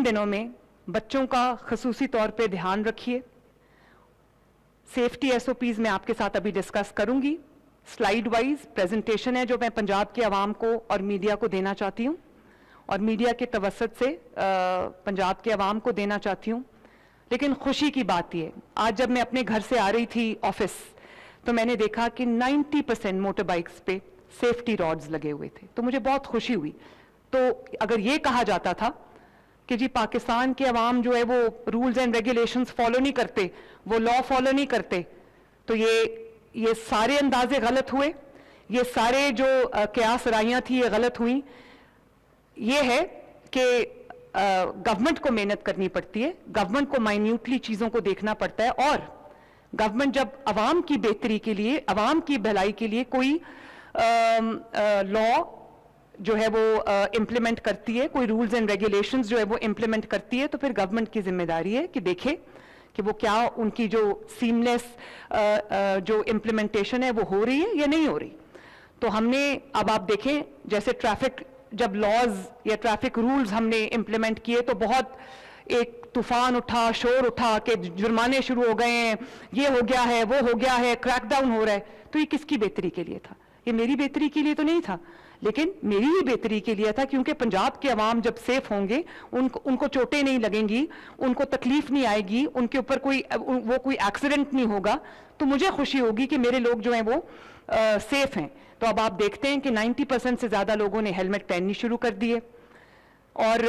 इन दिनों में बच्चों का खसूसी तौर पे ध्यान रखिए। सेफ्टी एसओपीज मैं आपके साथ अभी डिस्कस करूंगी। स्लाइड वाइज प्रेजेंटेशन है जो मैं पंजाब के आवाम को और मीडिया को देना चाहती हूं और मीडिया के तवसत से पंजाब के आवाम को देना चाहती हूं। लेकिन खुशी की बात यह, आज जब मैं अपने घर से आ रही थी ऑफिस तो मैंने देखा कि 90% मोटर बाइक्स पे सेफ्टी रॉड्स लगे हुए थे, तो मुझे बहुत खुशी हुई। तो अगर ये कहा जाता था कि जी पाकिस्तान के अवाम जो है वो रूल्स एंड रेगुलेशंस फॉलो नहीं करते, वो लॉ फॉलो नहीं करते, तो ये सारे अंदाजे गलत हुए, ये सारे जो कयास राइयां थी ये गलत हुई। ये है कि गवर्नमेंट को मेहनत करनी पड़ती है, गवर्नमेंट को माइन्यूटली चीजों को देखना पड़ता है और गवर्नमेंट जब अवाम की बेहतरी के लिए, अवाम की भलाई के लिए कोई लॉ जो है वो इम्प्लीमेंट करती है, कोई रूल्स एंड रेगुलेशंस जो है वो इम्प्लीमेंट करती है, तो फिर गवर्नमेंट की जिम्मेदारी है कि देखे कि वो क्या उनकी जो सीमलेस जो इम्प्लीमेंटेशन है वो हो रही है या नहीं हो रही। तो हमने, अब आप देखें, जैसे ट्रैफिक जब लॉज या ट्रैफिक रूल्स हमने इम्प्लीमेंट किए तो बहुत एक तूफान उठा, शोर उठा कि जुर्माने शुरू हो गए हैं, ये हो गया है, वो हो गया है, क्रैकडाउन हो रहा है। तो ये किसकी बेहतरी के लिए था? ये मेरी बेहतरी के लिए तो नहीं था, लेकिन मेरी ही बेहतरी के लिए था, क्योंकि पंजाब के अवाम जब सेफ होंगे, उनको चोटें नहीं लगेंगी, उनको तकलीफ नहीं आएगी, उनके ऊपर कोई एक्सीडेंट नहीं होगा, तो मुझे खुशी होगी कि मेरे लोग जो हैं वो सेफ हैं। तो अब आप देखते हैं कि 90% से ज्यादा लोगों ने हेलमेट पहननी शुरू कर दिए और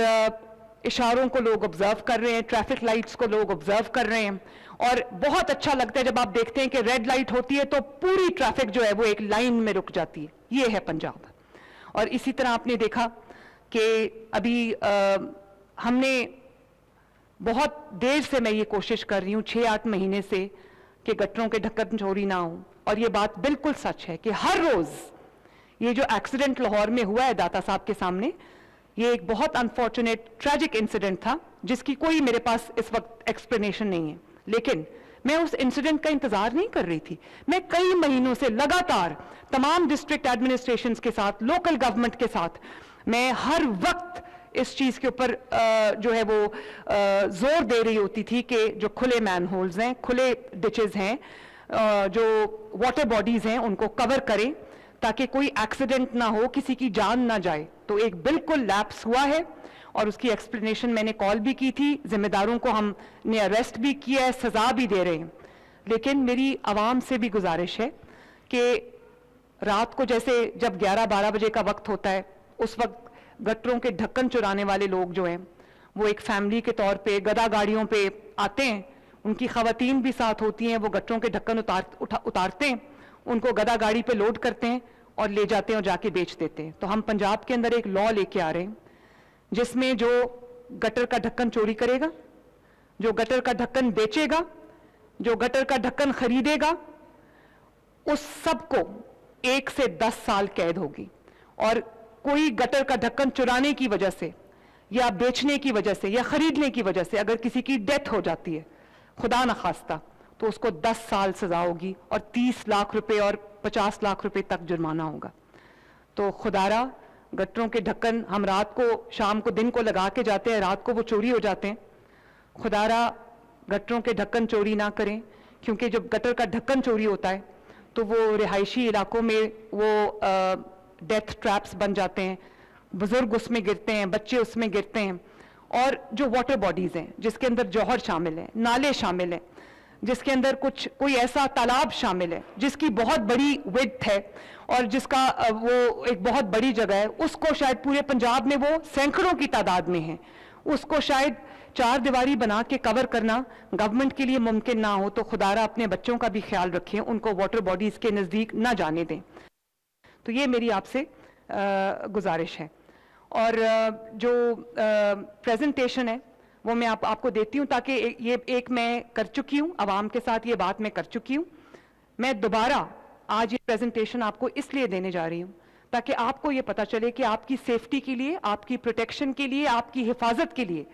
इशारों को लोग ऑब्जर्व कर रहे हैं, ट्रैफिक लाइट्स को लोग ऑब्जर्व कर रहे हैं और बहुत अच्छा लगता है जब आप देखते हैं कि रेड लाइट होती है तो पूरी ट्रैफिक जो है वो एक लाइन में रुक जाती है। ये है पंजाब। और इसी तरह आपने देखा कि अभी हमने बहुत देर से, मैं ये कोशिश कर रही हूँ 6-8 महीने से, कि गटरों के ढक्कन चोरी ना हो। और ये बात बिल्कुल सच है कि हर रोज ये जो एक्सीडेंट लाहौर में हुआ है दाता साहब के सामने, ये एक बहुत अनफॉर्चुनेट ट्रैजिक इंसिडेंट था जिसकी कोई मेरे पास इस वक्त एक्सप्लेनेशन नहीं है। लेकिन मैं उस इंसिडेंट का इंतजार नहीं कर रही थी। मैं कई महीनों से लगातार तमाम डिस्ट्रिक्ट एडमिनिस्ट्रेशंस के साथ, लोकल गवर्नमेंट के साथ, मैं हर वक्त इस चीज के ऊपर जो है वो जोर दे रही होती थी कि जो खुले मैन होल्स हैं, खुले डिचेज हैं, जो वाटर बॉडीज हैं, उनको कवर करें ताकि कोई एक्सीडेंट ना हो, किसी की जान ना जाए। तो एक बिल्कुल लैप्स हुआ है और उसकी एक्सप्लेनेशन मैंने कॉल भी की थी, जिम्मेदारों को हमने अरेस्ट भी किया है, सजा भी दे रहे हैं। लेकिन मेरी आवाम से भी गुजारिश है कि रात को जैसे जब 11-12 बजे का वक्त होता है, उस वक्त गटरों के ढक्कन चुराने वाले लोग जो हैं वो एक फैमिली के तौर पे गदा गाड़ियों पे आते हैं, उनकी खवातीन भी साथ होती हैं, वो गटरों के ढक्कन उतारते हैं, उनको गदा गाड़ी पे लोड करते हैं और ले जाते हैं और जाके बेच देते हैं। तो हम पंजाब के अंदर एक लॉ लेके आ रहे हैं जिसमें जो गटर का ढक्कन चोरी करेगा, जो गटर का ढक्कन बेचेगा, जो गटर का ढक्कन खरीदेगा, उस सबको 1 से 10 साल कैद होगी। और कोई गटर का ढक्कन चुराने की वजह से या बेचने की वजह से या खरीदने की वजह से अगर किसी की डेथ हो जाती है, खुदा न खास्ता, तो उसको 10 साल सजा होगी और 30 लाख रुपए और 50 लाख रुपए तक जुर्माना होगा। तो खुदारा गटरों के ढक्कन हम रात को, शाम को, दिन को लगा के जाते हैं, रात को वो चोरी हो जाते हैं। खुदारा गटरों के ढक्कन चोरी ना करें, क्योंकि जब गटर का ढक्कन चोरी होता है तो वो रिहायशी इलाकों में वो डेथ ट्रैप्स बन जाते हैं, बुजुर्ग उसमें गिरते हैं, बच्चे उसमें गिरते हैं। और जो वाटर बॉडीज हैं जिसके अंदर जौहर शामिल है, नाले शामिल हैं, जिसके अंदर कोई ऐसा तालाब शामिल है जिसकी बहुत बड़ी विड्थ है और जिसका वो एक बहुत बड़ी जगह है, उसको शायद पूरे पंजाब में वो सैकड़ों की तादाद में है, उसको शायद 4 दीवारी बना के कवर करना गवर्नमेंट के लिए मुमकिन ना हो। तो खुदारा अपने बच्चों का भी ख्याल रखें, उनको वाटर बॉडीज के नजदीक ना जाने दें। तो ये मेरी आपसे गुजारिश है। और जो प्रेजेंटेशन है वो मैं आपको देती हूँ, ताकि ये एक मैं कर चुकी हूँ, आवाम के साथ ये बात मैं कर चुकी हूँ। मैं दोबारा आज ये प्रेजेंटेशन आपको इसलिए देने जा रही हूँ ताकि आपको ये पता चले कि आपकी सेफ्टी के लिए, आपकी प्रोटेक्शन के लिए, आपकी हिफाजत के लिए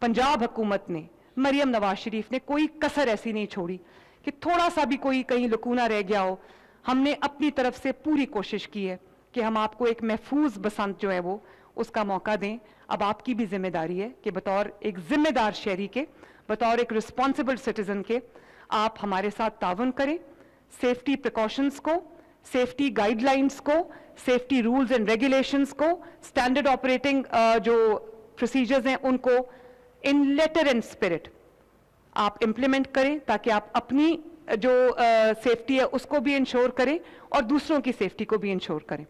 पंजाब हुकूमत ने, मरियम नवाज शरीफ ने कोई कसर ऐसी नहीं छोड़ी कि थोड़ा सा भी कोई कहीं लकूना रह गया हो। हमने अपनी तरफ से पूरी कोशिश की है कि हम आपको एक महफूज बसंत जो है वो उसका मौका दें। अब आपकी भी जिम्मेदारी है कि बतौर एक जिम्मेदार शहरी के, बतौर एक रिस्पॉन्सिबल सिटीजन के, आप हमारे साथ तावन करें, सेफ्टी प्रिकॉशंस को, सेफ्टी गाइडलाइंस को, सेफ्टी रूल्स एंड रेगुलेशंस को, स्टैंडर्ड ऑपरेटिंग जो प्रोसीजर्स हैं उनको इन लेटर एंड स्पिरिट आप इंप्लीमेंट करें, ताकि आप अपनी जो सेफ्टी है उसको भी इंश्योर करें और दूसरों की सेफ्टी को भी इंश्योर करें।